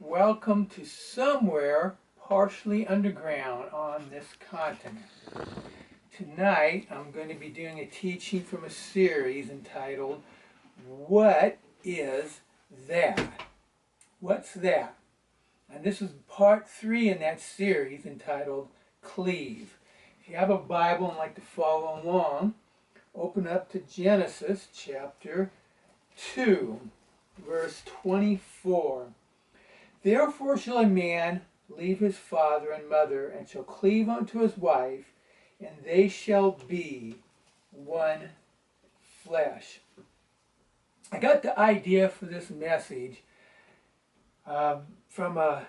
Welcome to Somewhere Partially Underground on this continent. Tonight I'm going to be doing a teaching from a series entitled, What is That? What's That? And this is part 3 in that series entitled, Cleave. If you have a Bible and like to follow along, open up to Genesis chapter 2, verse 24. Therefore shall a man leave his father and mother, and shall cleave unto his wife, and they shall be one flesh. I got the idea for this message from a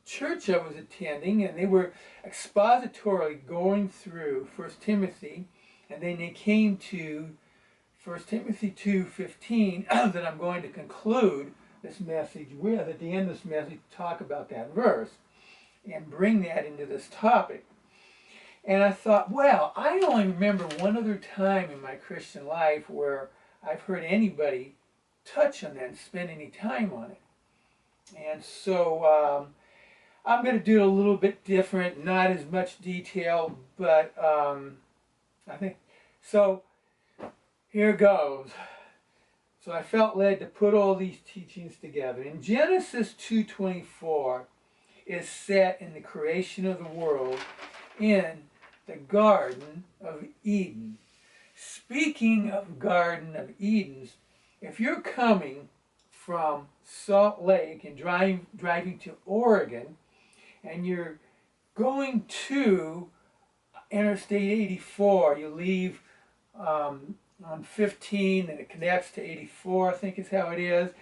church I was attending, and they were expositorily going through 1 Timothy, and then they came to 1 Timothy 2:15 that I'm going to conclude this message with. At the end of this message, talk about that verse and bring that into this topic. And I thought, well, I only remember one other time in my Christian life where I've heard anybody touch on that and spend any time on it. And so I'm going to do it a little bit different, not as much detail, but I think, so here goes. So I felt led to put all these teachings together. In Genesis 2:24 is set in the creation of the world in the Garden of Eden. Speaking of Garden of Edens, if you're coming from Salt Lake and driving to Oregon, and you're going to Interstate 84, you leave on 15, and it connects to 84, I think is how it is.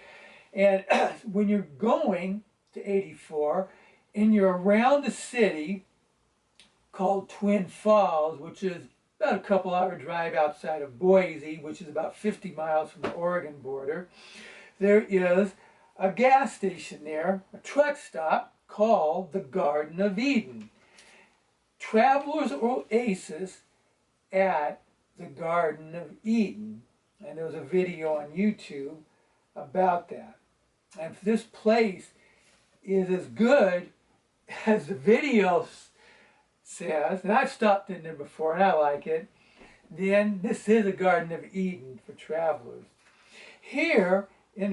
And when you're going to 84, and you're around the city called Twin Falls, which is about a couple hour drive outside of Boise, which is about 50 miles from the Oregon border, there is a gas station there, a truck stop called the Garden of Eden. Traveler's Oasis at the Garden of Eden. And there was a video on YouTube about that. And if this place is as good as the video says, and I've stopped in there before and I like it, then this is a Garden of Eden for travelers. Here,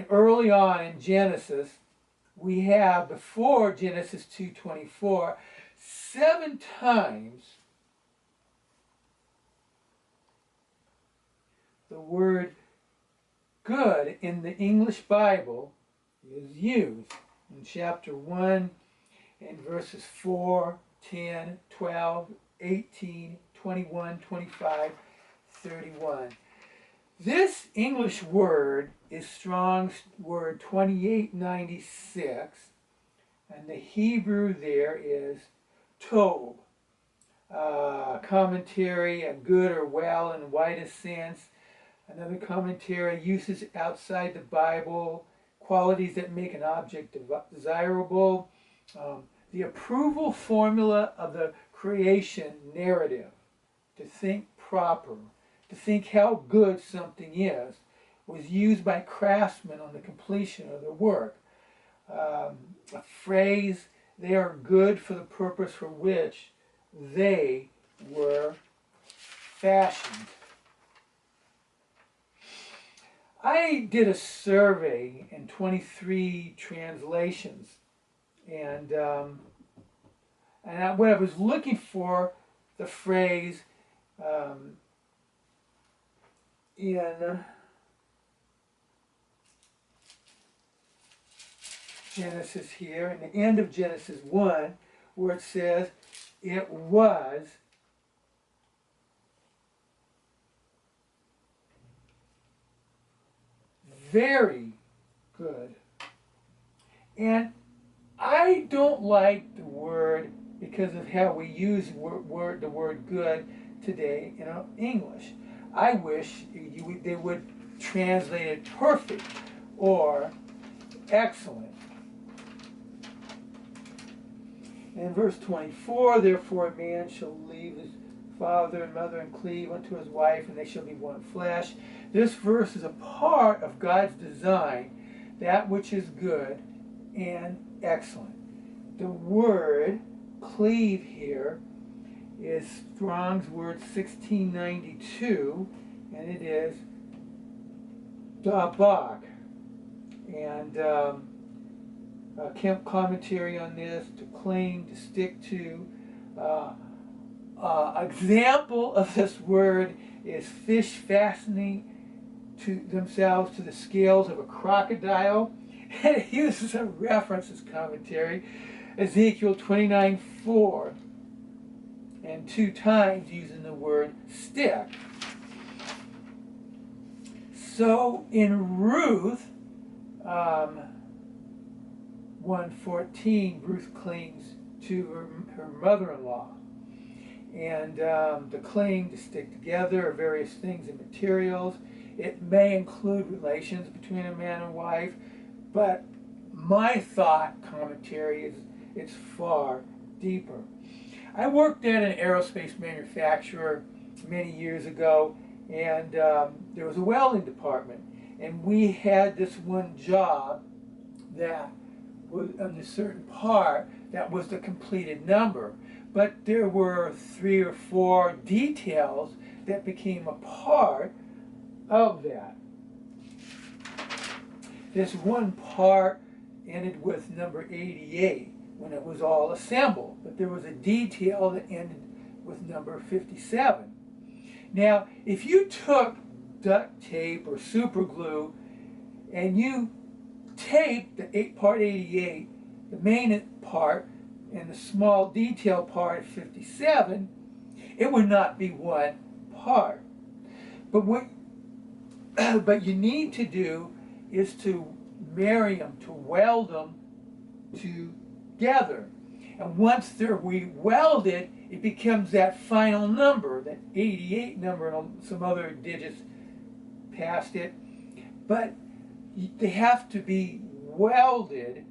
early on in Genesis, we have, before Genesis 2:24, 7 times the word good in the English Bible is used. In chapter 1, in verses 4, 10, 12, 18, 21, 25, 31. This English word is Strong's word 2896, and the Hebrew there is tov. Commentary, a good or well in widest sense. Another commentary, uses outside the Bible, qualities that make an object desirable. The approval formula of the creation narrative, to think proper, to think how good something is, was used by craftsmen on the completion of their work. A phrase, they are good for the purpose for which they were fashioned. I did a survey in 23 translations, and when I was looking for the phrase in Genesis here, in the end of Genesis 1, where it says, it was very good. And I don't like the word because of how we use the word good today in English. I wish they would translate it perfect or excellent. In verse 24, therefore a man shall leave his father and mother and cleave unto his wife, and they shall be one flesh. This verse is a part of God's design, that which is good, and excellent. The word cleave here is Strong's word 1692, and it is dabak. And commentary on this: to cling, to stick to. Example of this word is fish fastening to themselves to the scales of a crocodile. And it uses a reference as commentary, Ezekiel 29:4, and 2 times using the word stick. So in Ruth 1:14, Ruth clings to her mother-in-law. And to cling, to stick together, are various things and materials. It may include relations between a man and wife, but my thought commentary is it's far deeper. I worked at an aerospace manufacturer many years ago, and there was a welding department, and we had this one job that was on a certain part that was the completed number, but there were 3 or 4 details that became a part of that. This one part ended with number 88 when it was all assembled, but there was a detail that ended with number 57. Now, if you took duct tape or super glue and you taped the part 88, the main part, and the small detail part at 57, it would not be one part. But what you need to do is to marry them, to weld them together. And once they're welded, it becomes that final number, that 88 number, and some other digits past it. But they have to be welded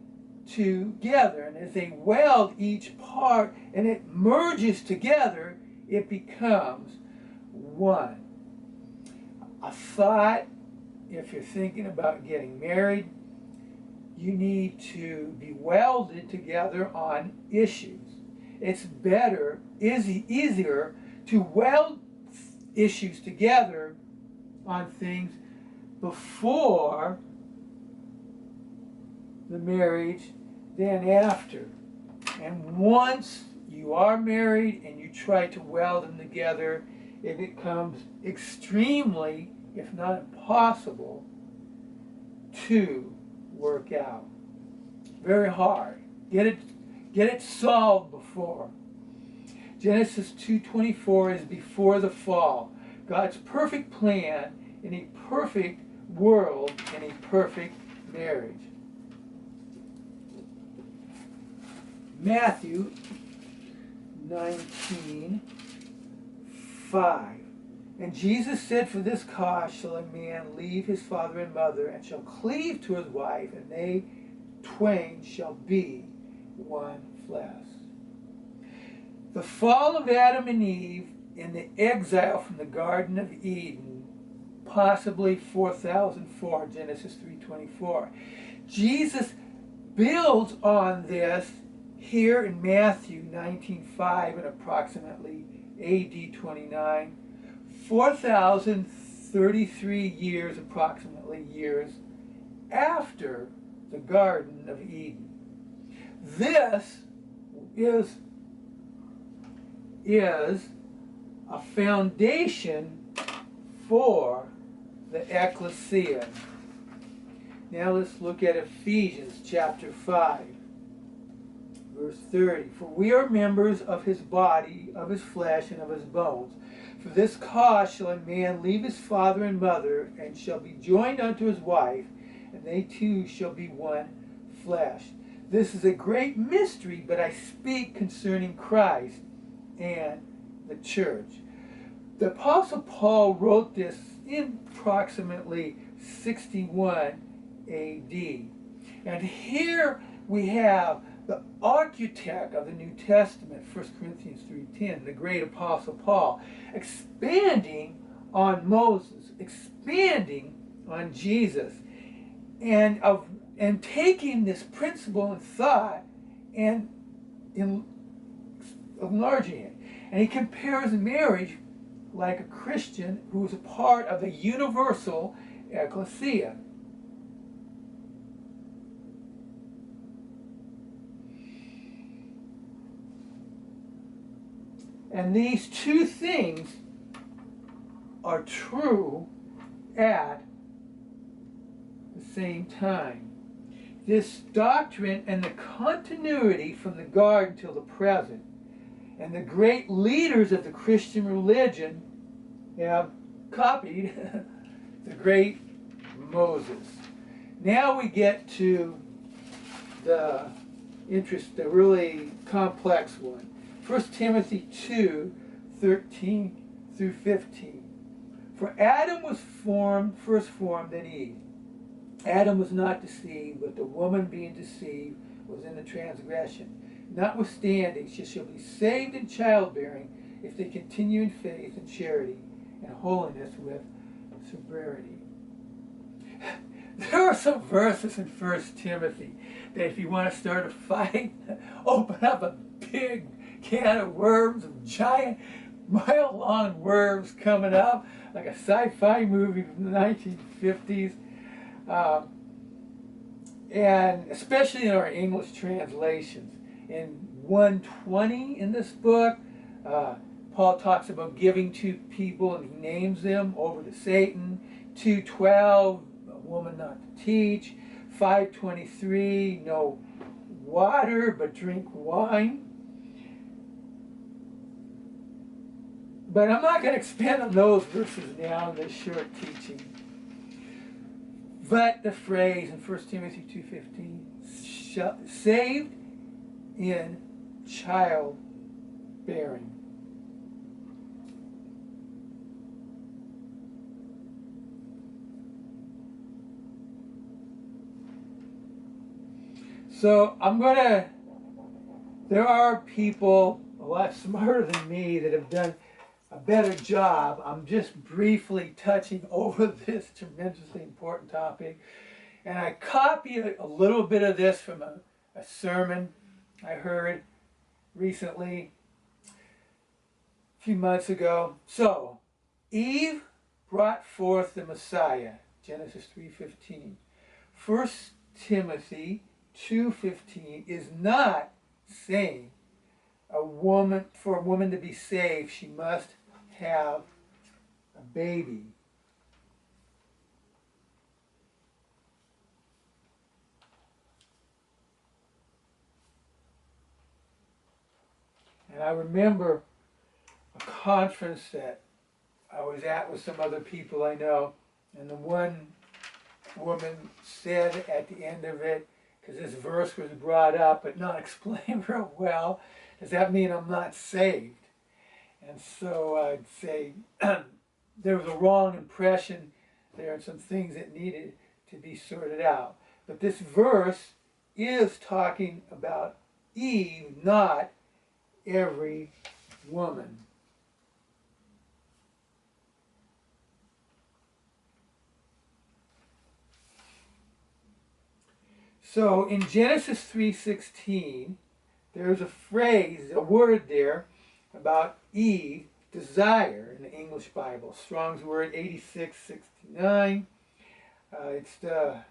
together, and as they weld each part and it merges together, it becomes one. A thought: if you're thinking about getting married, you need to be welded together on issues. It's better, easier to weld issues together on things before the marriage than after. And once you are married and you try to weld them together, it becomes extremely, if not impossible, to work out. Very hard. Get it solved before. Genesis 2:24 is before the fall. God's perfect plan in a perfect world, in a perfect marriage. Matthew 19:5. And Jesus said, for this cause shall a man leave his father and mother, and shall cleave to his wife, and they twain shall be one flesh. The fall of Adam and Eve and the exile from the Garden of Eden, possibly 4004, Genesis 3:24. Jesus builds on this here in Matthew 19:5 and approximately AD 29, 4,033 years, approximately, years after the Garden of Eden. This is a foundation for the ecclesia. Now let's look at Ephesians chapter 5, verse 30. For we are members of his body, of his flesh, and of his bones. For this cause shall a man leave his father and mother, and shall be joined unto his wife, and they two shall be one flesh. This is a great mystery, but I speak concerning Christ and the church. The Apostle Paul wrote this in approximately 61 AD. And here we have the architect of the New Testament, 1 Corinthians 3:10, the great Apostle Paul, expanding on Moses, expanding on Jesus, and of and taking this principle and thought and enlarging it. And he compares marriage like a Christian who is a part of the universal ecclesia. And these two things are true at the same time. This doctrine and the continuity from the garden till the present, and the great leaders of the Christian religion have copied the great Moses. Now we get to the really complex one. 1 Timothy 2, 13 through 15. For Adam was first formed in Eve. Adam was not deceived, but the woman being deceived was in the transgression. Notwithstanding, she shall be saved in childbearing if they continue in faith and charity and holiness with sobriety. There are some verses in 1 Timothy that if you want to start a fight, open up a big can of worms, of giant, mile-long worms coming up, like a sci-fi movie from the 1950s. And especially in our English translations. In 120 in this book, Paul talks about giving to people, and he names them over to Satan. 2:12, a woman not to teach. 5:23, no water but drink wine. But I'm not going to expand on those verses now in this short teaching. But the phrase in 1 Timothy 2:15, saved in childbearing. So there are people a lot smarter than me that have done a better job. I'm just briefly touching over this tremendously important topic. And I copy a little bit of this from a sermon I heard recently, a few months ago. So, Eve brought forth the Messiah, Genesis 3:15. 1 Timothy 2:15 is not saying for a woman to be saved, she must have a baby. And I remember a conference that I was at with some other people I know, and the one woman said at the end of it, because this verse was brought up but not explained real well, does that mean I'm not saved? And so I'd say there was a wrong impression there and some things that needed to be sorted out. But this verse is talking about Eve, not every woman. So in Genesis 3:16, there's a phrase, a word there about Eve, desire, in the English Bible. Strong's word 8669. It's the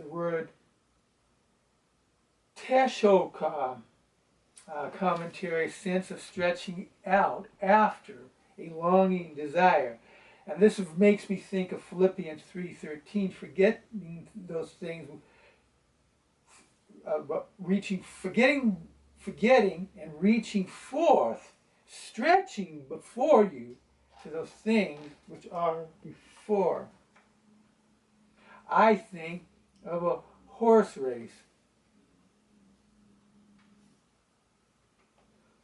word teshoka, commentary, sense of stretching out after, a longing And this makes me think of Philippians 3:13, forgetting those things, forgetting and reaching forth, stretching before you to those things which are before. I think of a horse race.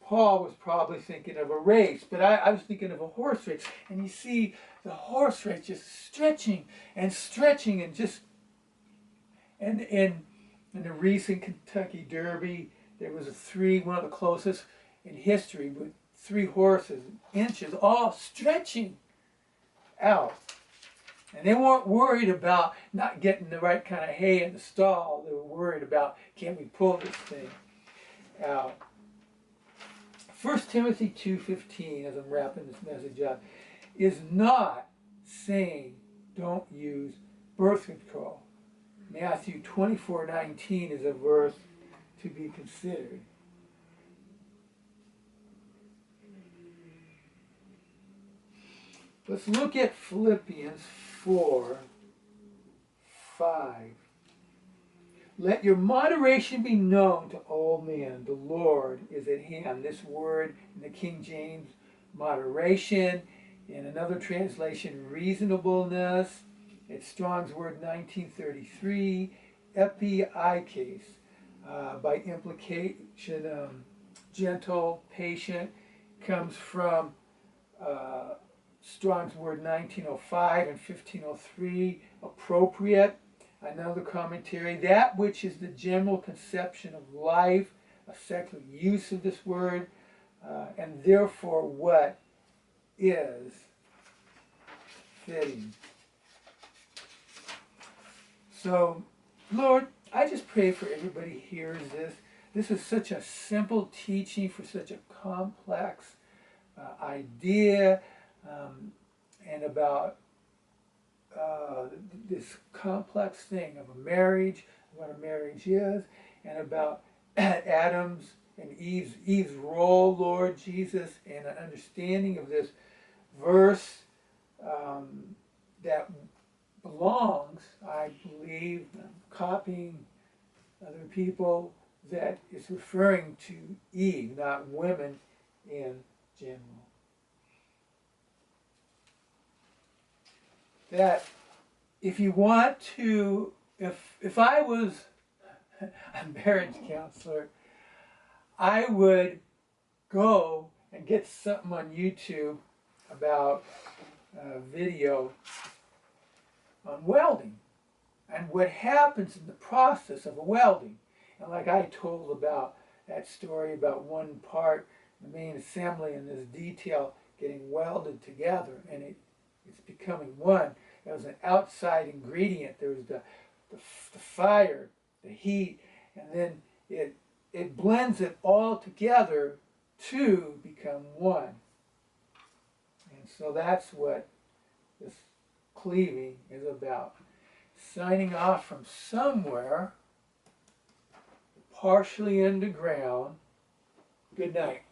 Paul was probably thinking of a race, but I was thinking of a horse race. And you see the horse race just stretching and stretching and just... And in the recent Kentucky Derby, there was one of the closest in history, with 3 horses, inches, all stretching out. And they weren't worried about not getting the right kind of hay in the stall. They were worried about, can we pull this thing out? 1 Timothy 2:15, as I'm wrapping this message up, is not saying don't use birth control. Matthew 24:19 is a verse to be considered. Let's look at Philippians 4:5. Let your moderation be known to all men. The Lord is at hand. This word in the King James, moderation. In another translation, reasonableness. It's Strong's word 1933. Epieikes. By implication, gentle, patient. Comes from Strong's word 1905 and 1503. Appropriate. Another commentary, that which is the general conception of life, a secular use of this word, and therefore what is fitting. So, Lord, I just pray for everybody hears this. This is such a simple teaching for such a complex idea, and about this complex thing of a marriage, what a marriage is, and about Adam's and Eve's role, Lord Jesus, and an understanding of this verse that belongs, I believe, copying other people, that is referring to Eve, not women in general. That if you want to, if I was a marriage counselor, I would go and get something on YouTube about video on welding and what happens in the process of a welding. And like I told about that story about one part, the main assembly, and this detail getting welded together, and it's becoming one. There was an outside ingredient. There was the fire, the heat, and then it blends it all together to become one. And so that's what this cleaving is about. Signing off from somewhere, partially underground. Good night.